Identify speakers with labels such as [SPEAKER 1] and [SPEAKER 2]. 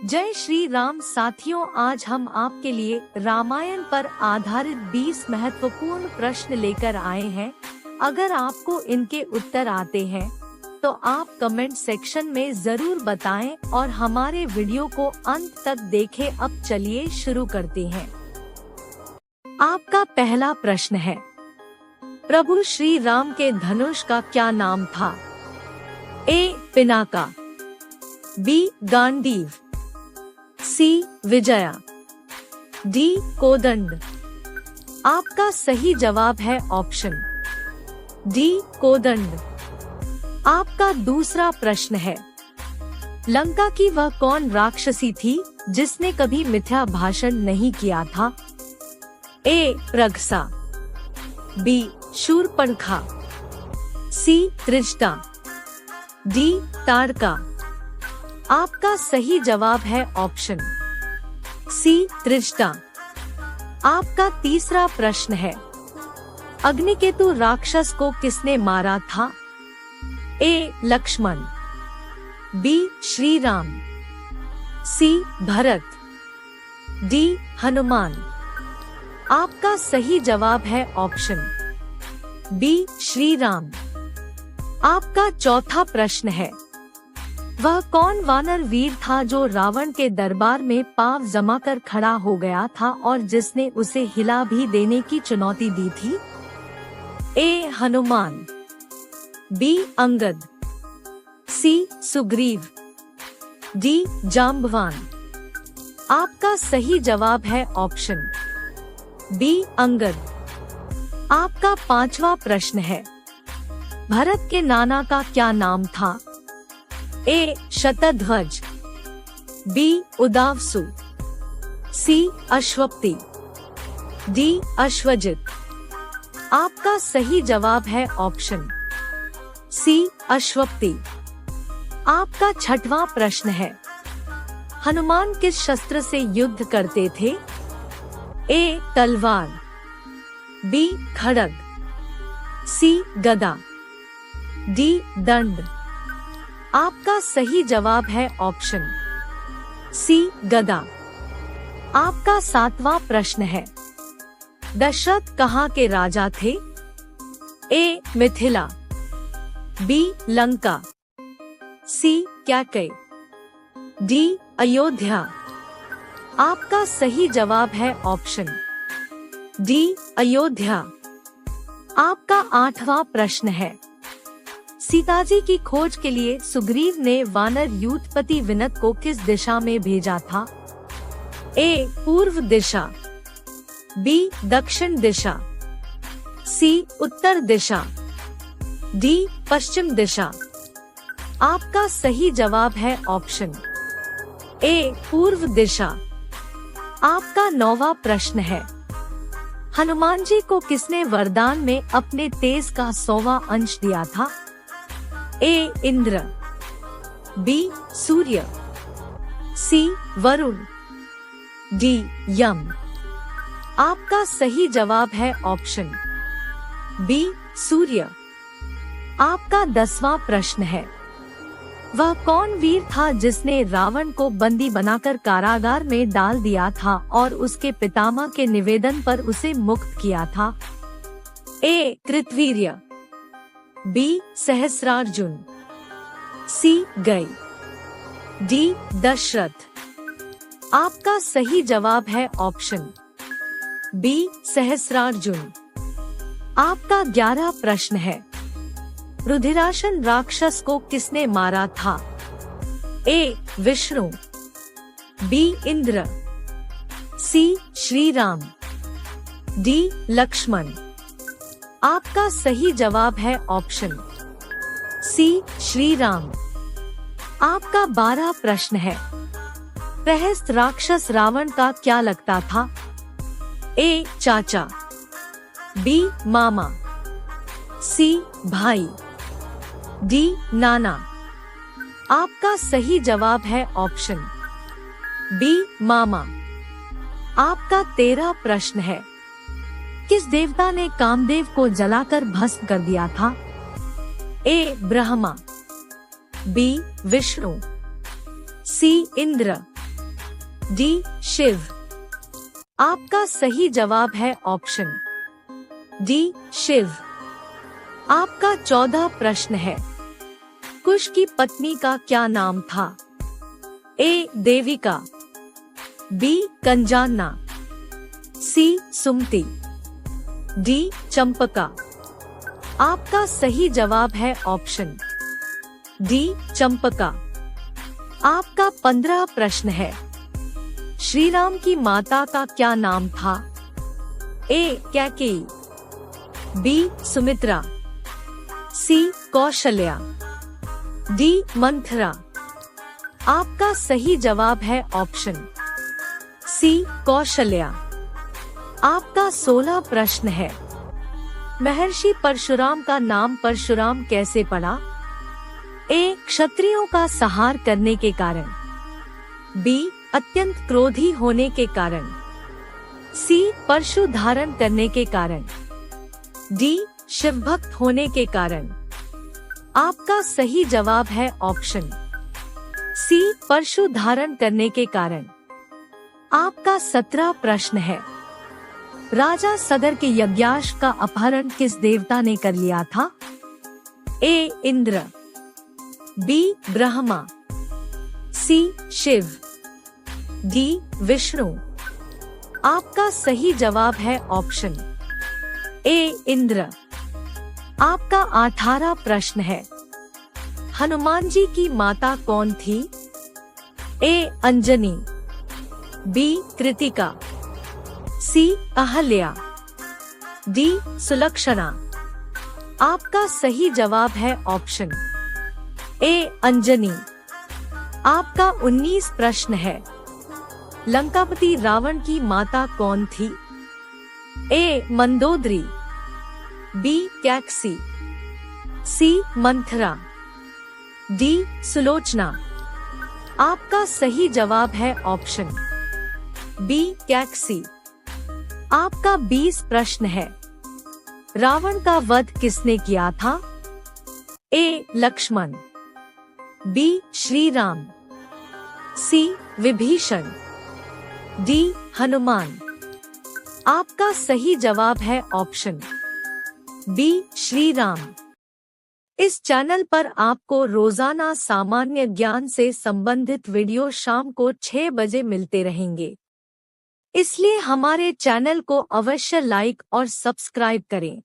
[SPEAKER 1] जय श्री राम साथियों, आज हम आपके लिए रामायण पर आधारित 20 महत्वपूर्ण प्रश्न लेकर आए हैं। अगर आपको इनके उत्तर आते हैं तो आप कमेंट सेक्शन में जरूर बताएं और हमारे वीडियो को अंत तक देखें। अब चलिए शुरू करते हैं। आपका पहला प्रश्न है, प्रभु श्री राम के धनुष का क्या नाम था? ए. पिनाका, बी. गांडीव, सी. विजया, डी. कोदंड। आपका सही जवाब है ऑप्शन डी. कोदंड। आपका दूसरा प्रश्न है, लंका की वह कौन राक्षसी थी जिसने कभी मिथ्या भाषण नहीं किया था? ए. प्रगसा, बी. शूर्पणखा, सी. त्रिजटा, डी. ताड़का। आपका सही जवाब है ऑप्शन सी. त्रिजटा। आपका तीसरा प्रश्न है, अग्निकेतु राक्षस को किसने मारा था? ए. लक्ष्मण, बी. श्री राम, सी. भरत, डी. हनुमान। आपका सही जवाब है ऑप्शन बी. श्री राम। आपका चौथा प्रश्न है, वह कौन वानर वीर था जो रावण के दरबार में पांव जमा कर खड़ा हो गया था और जिसने उसे हिला भी देने की चुनौती दी थी? ए. हनुमान, बी. अंगद, सी. सुग्रीव, डी. जाम्बवान। आपका सही जवाब है ऑप्शन बी. अंगद। आपका पांचवा प्रश्न है, भरत के नाना का क्या नाम था? ए. शतध्वज, बी. उदावसु, सी. अश्वपति, डी. अश्वजित। आपका सही जवाब है ऑप्शन सी. अश्वपति। आपका छठवां प्रश्न है, हनुमान किस शस्त्र से युद्ध करते थे? ए. तलवार, बी. खड्ग, सी. गदा, डी. दंड। आपका सही जवाब है ऑप्शन सी. गदा। आपका सातवां प्रश्न है, दशरथ कहाँ के राजा थे? ए. मिथिला, बी. लंका, सी. कैकई, डी. अयोध्या। आपका सही जवाब है ऑप्शन डी. अयोध्या। आपका आठवां प्रश्न है, सीताजी की खोज के लिए सुग्रीव ने वानर यूथपति विनत को किस दिशा में भेजा था? ए. पूर्व दिशा, बी. दक्षिण दिशा, सी. उत्तर दिशा, डी. पश्चिम दिशा। आपका सही जवाब है ऑप्शन ए. पूर्व दिशा। आपका नौवां प्रश्न है, हनुमान जी को किसने वरदान में अपने तेज का 100वां अंश दिया था? ए. इंद्र, बी. सूर्य, सी. वरुण, डी. यम। आपका सही जवाब है ऑप्शन बी. सूर्य। आपका 10वां प्रश्न है, वह कौन वीर था जिसने रावण को बंदी बनाकर कारागार में डाल दिया था और उसके पितामह के निवेदन पर उसे मुक्त किया था? ए. कृतवीर्य, बी. सहस्रार्जुन, सी. गई, डी. दशरथ। आपका सही जवाब है ऑप्शन बी. सहस्रार्जुन। आपका 11वां प्रश्न है, रुधिराशन राक्षस को किसने मारा था? ए. विष्णु, बी. इंद्र, सी. श्री राम, डी. लक्ष्मण। आपका सही जवाब है ऑप्शन सी. श्री राम। आपका 12वां प्रश्न है, प्रहस्त राक्षस रावण का क्या लगता था? ए. चाचा, बी. मामा, सी. भाई, डी. नाना। आपका सही जवाब है ऑप्शन बी. मामा। आपका 13वां प्रश्न है, किस देवता ने कामदेव को जलाकर भस्म कर दिया था? ए. ब्रह्मा, बी. विष्णु, सी. इंद्र, डी शिव। आपका सही जवाब है ऑप्शन डी शिव। आपका 14 प्रश्न है। कुश की पत्नी का क्या नाम था? ए देविका, बी कंजाना, सी सुमति, डी चंपका। आपका सही जवाब है ऑप्शन डी चंपका। आपका 15 प्रश्न है। श्री राम की माता का क्या नाम था? ए कैकेयी, बी सुमित्रा, सी कौशल्या, डी मंथरा। आपका सही जवाब है ऑप्शन सी कौशल्या। आपका 16 प्रश्न है। महर्षि परशुराम का नाम परशुराम कैसे पड़ा? ए क्षत्रियों का संहार करने के कारण, बी अत्यंत क्रोधी होने के कारण, सी परशु धारण करने के कारण, डी शिवभक्त होने के कारण। आपका सही जवाब है ऑप्शन सी परशु धारण करने के कारण। आपका 17 प्रश्न है। राजा सगर के यज्ञाश्व का अपहरण किस देवता ने कर लिया था? ए इंद्र, बी ब्रह्मा, सी शिव, डी विष्णु। आपका सही जवाब है ऑप्शन ए इंद्र। आपका 18 प्रश्न है। हनुमान जी की माता कौन थी? ए अंजनी, बी कृतिका, सी अहल्या, डी सुलक्षणा। आपका सही जवाब है ऑप्शन ए अंजनी। आपका 19 प्रश्न है। लंकापति रावण की माता कौन थी? ए मंदोदरी, बी कैकसी, सी मंथरा, डी सुलोचना। आपका सही जवाब है ऑप्शन बी कैकसी। आपका 20 प्रश्न है। रावण का वध किसने किया था? ए लक्ष्मण, बी श्री राम, सी विभीषण, डी हनुमान। आपका सही जवाब है ऑप्शन बी श्री राम। इस चैनल पर आपको रोजाना सामान्य ज्ञान से संबंधित वीडियो शाम को 6 बजे मिलते रहेंगे, इसलिए हमारे चैनल को अवश्य लाइक और सब्सक्राइब करें।